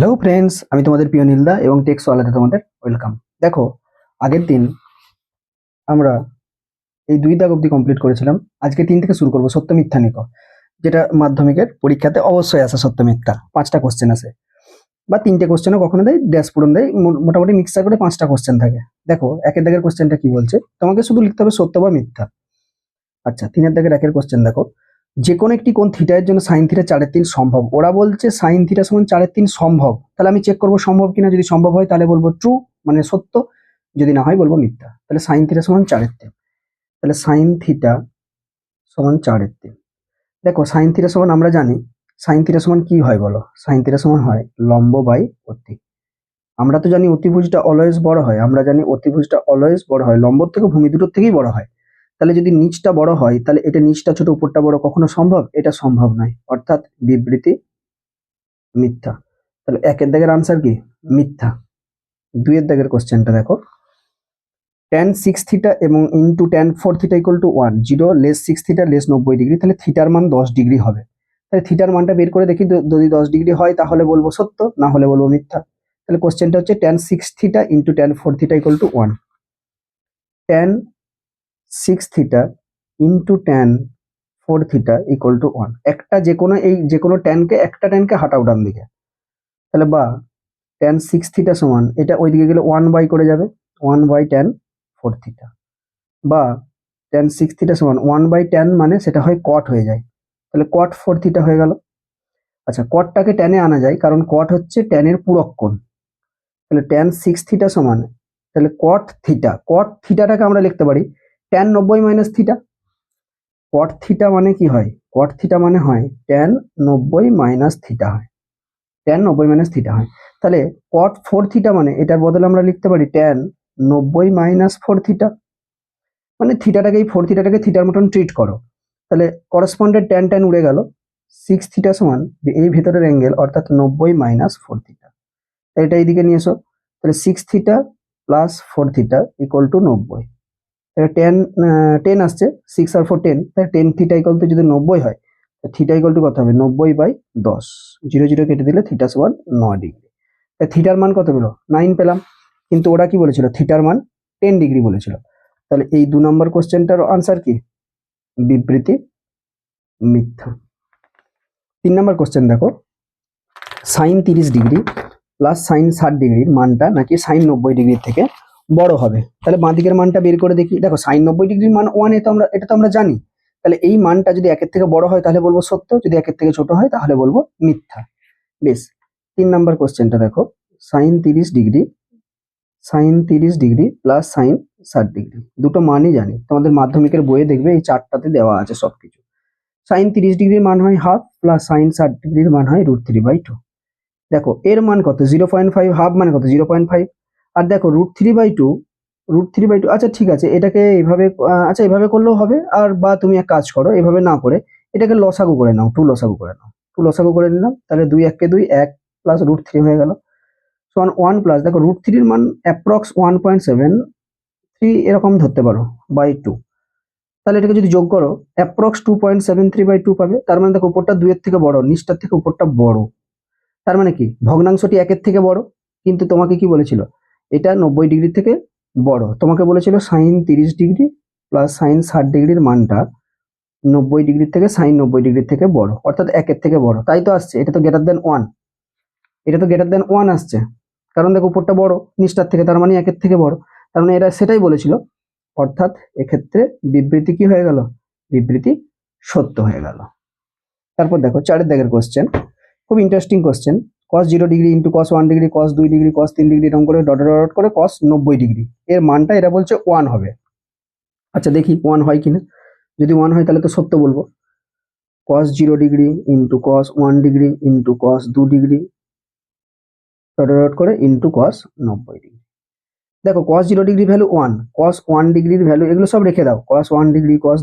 Hello friends, আমি তোমাদের প্রিয় নীলদা এবং টেক্স ওয়ালাতে তোমাদের ওয়েলকাম। দেখো, আগের দিন আমরা এই 2 দাগ অবধি কমপ্লিট করেছিলাম। আজকে 3 থেকে শুরু করব, সত্য মিথ্যা নিক, যেটা মাধ্যমিকের পরীক্ষাতে অবশ্যই আসে। সত্য মিথ্যা 5টা কোশ্চেন আসে, বা 3টে কোশ্চেনও কখনো দেয়, ড্যাশ পূরণ দেয়, মোটামুটি মিক্সার করে 5টা কোশ্চেন থাকে। দেখো, একের দাগের কোশ্চেনটা কি বলছে, তোমাকে শুধু লিখতে হবে সত্য বা মিথ্যা। আচ্ছা, 3এর দাগের একের কোশ্চেন দেখো, যে কোনো একটি কোণ থিটা এর জন্য সাইন থিটা 4/3 সম্ভব। ওরা বলছে সাইন থিটা সমান 4/3 সম্ভব, তাহলে আমি চেক করব সম্ভব কিনা। যদি সম্ভব হয় তাহলে বলবো ট্রু, মানে সত্য। যদি না হয় বলবো মিথ্যা। তাহলে সাইন থিটা সমান 4/3, তাহলে সাইন থিটা সমান 4/3। দেখো, সাইন থিটা সমান আমরা জানি, সাইন থিটা সমান কি হয় বলো? সাইন থিটা সমান হয় লম্ব বাই অতি। আমরা তো জানি অতিভুজটা অলওয়েজ বড় হয়, আমরা জানি অতিভুজটা অলওয়েজ বড় হয়, লম্ব থেকে ভূমি দুটোর থেকেই বড় হয়। তাহলে যদি নিচটা বড় হয় তাহলে এটা নিচটা ছোট উপরটা বড়, কখনো সম্ভব? এটা সম্ভব নয়, অর্থাৎ বিবৃতি মিথ্যা। তাহলে একের দাগের আনসার কি? মিথ্যা। 2এর দাগের কোশ্চেনটা দেখো, tan 6 থিটা এবং into tan 4 theta equal to 1, 0 less 6 theta less 90 degree, তাহলে থিটার মান 10 ডিগ্রি হবে। তাহলে থিটার মানটা বের করে দেখি, যদি 10 ডিগ্রি হয় তাহলে বলবো সত্য, না হলে বলবো মিথ্যা। তাহলে কোশ্চেনটা হচ্ছে tan 6 theta into tan 4 theta equal to 1, tan 6 theta into tan 4 theta equal to 1। একটা যে কোনো একটা ট্যানকে হাঁটাও ডান দিকে, তাহলে বা tan 6 থিটা সমান, এটা ওইদিকে গেলে 1 বাই করে যাবে, 1 বাই tan 4 থিটা, বা tan 6 থিটা সমান 1 বাই tan, মানে সেটা হয় cot হয়ে যায়, তাহলে cot 4 থিটা হয়ে গেল। আচ্ছা, cotটাকে tan এ আনা যায়, কারণ cot হচ্ছে tan এর পূরক কোণ। তাহলে tan 6 থিটা সমান, তাহলে cot থিটাটাকে আমরা লিখতে পারি tan 90 minus theta. cot theta মানে কি হয়? cot থিটা মানে হয় tan 90 মাইনাস থিটা হয়, tan 90 মাইনাস থিটা হয়। তাহলে cot 4 থিটা মানে এটার বদলে আমরা লিখতে পারি tan 90 মাইনাস 4 থিটা, মানে থিটাটাকে, এই 4 থিটাটাকে থিটার মতন ট্রিট করো। তাহলে করসপন্ডেড tan tan উড়ে গেল, 6 থিটা সমান এই ভেতরের অ্যাঙ্গেল, অর্থাৎ 90 মাইনাস 4 থিটা। এটা এইদিকে নিয়ে এসো, তাহলে 6 theta plus 4 theta equal to 90। তাহলে 10 আসছে, 6 আর 4 10, তাহলে 10 থিটা ইকুয়াল টু যদি 90 হয়, থিটা ইকুয়াল টু কত হবে? 90 বাই 10, 0 0 কেটে দিলে থিটা সমান 9 ডিগ্রি। থিটার মান কত পেলো? 9 পেলাম, কিন্তু ওরা কি বলেছিল? থিটার মান 10 ডিগ্রি বলেছিল। তাহলে এই 2 নম্বর কোশ্চেনটার আনসার কি? বিবৃতি মিথ্যা। 3 নম্বর কোশ্চেন দেখো, সাইন 30 ডিগ্রি প্লাস সাইন 60 ডিগ্রির মানটা নাকি সাইন 90 ডিগ্রির থেকে বড় হবে। তাহলে বাঁ দিকের মানটা বের করে দেখি। দেখো, সাইন 90 ডিগ্রির মান 1, এটা তো আমরা জানি। তাহলে এই মানটা যদি একের থেকে বড় হয় তাহলে বলবো সত্য, যদি একের থেকে ছোট হয় তাহলে বলবো মিথ্যা। বেশ, 3 নম্বর কোশ্চেনটা দেখো, sine 30 degree plus sine 60 degree, দুটো মানই জানি, তোমাদের মাধ্যমিকের বইয়ে দেখবে এই চারটাতে দেওয়া আছে সবকিছু। সাইন 30 ডিগ্রির মান হয় হাফ, প্লাস সাইন 60 ডিগ্রির মান হয় √3/2। দেখো, এর মান কত? 0.5, হাফ মানে কত? 0.5। আর দেখো √3/2, আচ্ছা ঠিক আছে, এটাকে এইভাবে, আচ্ছা এভাবে করলেও হবে। আর বা তুমি এক কাজ করো, এভাবে না করে এটাকে লসাগু করে নাও, 2 লসাগু করে নাও। 2 লসাগু করে নিলাম, তাহলে 2 1 কে 2, 1 প্লাস √3 হয়ে গেল, সমান 1 প্লাস, দেখো √3 এর মান অ্যাপ্রক্স 1.73 এরকম ধরতে পারো, বাই 2। তাহলে এটাকে যদি যোগ করো, অ্যাপ্রক্স 2.73/2 পাবে। তার মানে দেখো, উপরটা 2 এর থেকে বড়, নিচটার থেকে উপরটা বড়। তার মানে কি? ভগ্নাংশটি 1 এর থেকে বড়, কিন্তু তোমাকে কি বলেছিল? এটা 90 ডিগ্রি থেকে বড়। তোমাকে বলেছিল সাইন 30 ডিগ্রি প্লাস সাইন 60 ডিগ্রির মানটা 90 ডিগ্রি থেকে সাইন 90 ডিগ্রি থেকে বড়, অর্থাৎ 1 এর থেকে বড়। তাই তো আসছে, এটা তো গ্রেটার দেন 1, এটা তো গ্রেটার দেন 1 আসছে, কারণ দেখো উপরটা বড় নিচটার থেকে, তার মানে 1 এর থেকে বড়। তার মানে এরা সেটাই বলেছিল, অর্থাৎ এক্ষেত্রে বিবৃতি কি হয়ে গেল? বিবৃতি সত্য হয়ে গেল। তারপর দেখো, 4 এর দাগের কোশ্চেন, খুব interesting question. cos 0 degree into cos 1 degree, cos 2 degree, cos 3 degree, এরকম করে ডট ডট করে cos 90 ডিগ্রি এর মানটা এরা বলছে 1 হবে। আচ্ছা দেখি 1 হয় কিনা। যদি 1 হয় তাহলে তো সত্য বলবো। cos 0 degree into cos 1 degree into cos 2 degree dot dot করে ইন্টু cos 90 ডিগ্রি। দেখো, cos 0 ডিগ্রি ভ্যালু 1, cos 1 ডিগ্রির ভ্যালু, এগুলো সব রেখে দাও, cos 1 ডিগ্রি, cos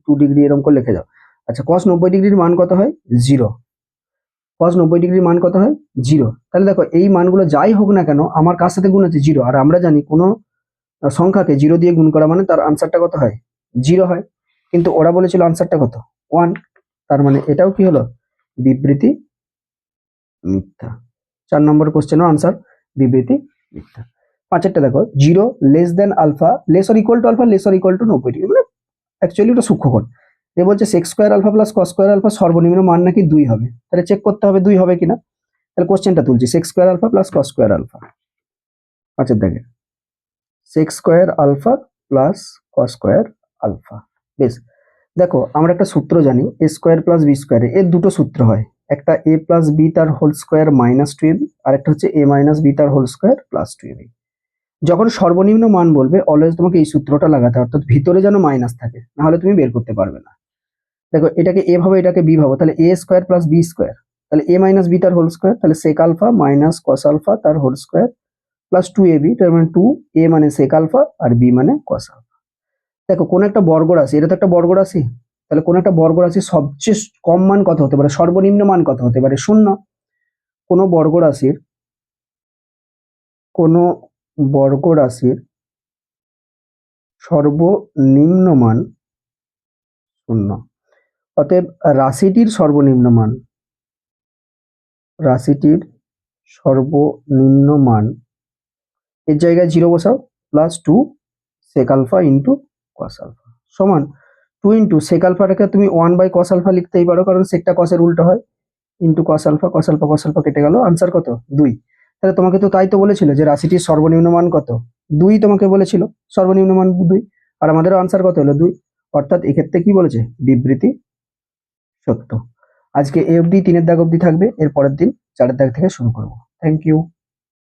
2 ডিগ্রি এরকম করে লিখে দাও। আচ্ছা, cos 90 ডিগ্রির মান কত হয়? 0। cos 90 ডিগ্রির মান কত হয়? 0। তাহলে দেখো, এই মানগুলো যাই হোক না কেন, আমার কার সাথে গুণ আছে? 0। আর আমরা জানি কোনো সংখ্যাকে 0 দিয়ে গুণ করা মানে তার আনসারটা কত হয়? 0 হয়। কিন্তু ওরা বলেছিল আনসারটা কত? 1। তার মানে এটাও কি হলো? বিবৃতি মিথ্যা। 4 নম্বর কোশ্চেনের আনসার বিবৃতি মিথ্যা। 5 দেখো, 0 less than alpha less or equal to alpha less or equal to 90 degree, মানে অ্যাকচুয়ালি ওটা সূক্ষ্মকোণ। এ বলছে sec square alpha plus cos square alpha সর্বনিম্ন মান নাকি 2 হবে, তাহলে চেক করতে হবে 2 হবে কিনা। তাহলে কোশ্চেনটা তুলছি, sec square alpha plus cos square alpha. 5 দেখে sec square alpha plus cos square alpha. বেশ, দেখো আমরা একটা সূত্র জানি, A square plus B square, এর দুটো সূত্র হয়, একটা এ প্লাস বি তার হোল স্কোয়ার মাইনাস 2ab, আর একটা হচ্ছে এ মাইনাস বি তার হোল স্কোয়ার প্লাস 2ab। যখন সর্বনিম্ন মান বলবে অলওয়েজ তোমাকে এই সূত্রটা লাগাতে হবে, অর্থাৎ ভিতরে যেন মাইনাস থাকে, নাহলে তুমি বের করতে পারবে না। দেখো এটাকে এ ভাবো, এটাকে বি ভাবো, তাহলে A square plus B square, তাহলে এ মাইনাস বি তার হোল স্কোয়ার, তাহলে sec alpha minus cos alpha তার হোল স্কোয়ার প্লাস 2ab, তার মানে 2 এ মানে সেক আলফা আর বি মানে কস আলফা। দেখো কোন একটা বর্গ রাশি, এটা তো একটা বর্গ রাশি, তাহলে কোন একটা বর্গ রাশি সবচেয়ে কম মান কত হতে পারে, সর্বনিম্ন মান কত হতে পারে, 0। কোনো বর্গ রাশির সর্বনিম্ন মান 0। অতএব রাশিটির সর্বনিম্ন মান এর জায়গায় 0 বসাও, plus 2 sec alpha into cos alpha সমান 2 ইন্টু সেক আলফাটাকে তুমি 1 বাই কস আলফা লিখতেই পারো, কারণ সেকটা কসের উল্টো হয়, into cos alpha, cos alpha cos alpha কেটে গেল, আনসার কত 2। তাহলে তোমাকে তো তাই তো বলেছিল যে রাশিটির সর্বনিম্ন মান কত, 2 তোমাকে বলেছিল, সর্বনিম্ন মান 2, আর আমাদেরও আনসার কত হলো 2, অর্থাৎ এক্ষেত্রে কি বলেছে, বিবৃতি সত্য। আজকে এ অবধি 3 দাগ অবধি থাকবে, এর পরের দিন 4 দাগ থেকে শুরু করব। Thank you.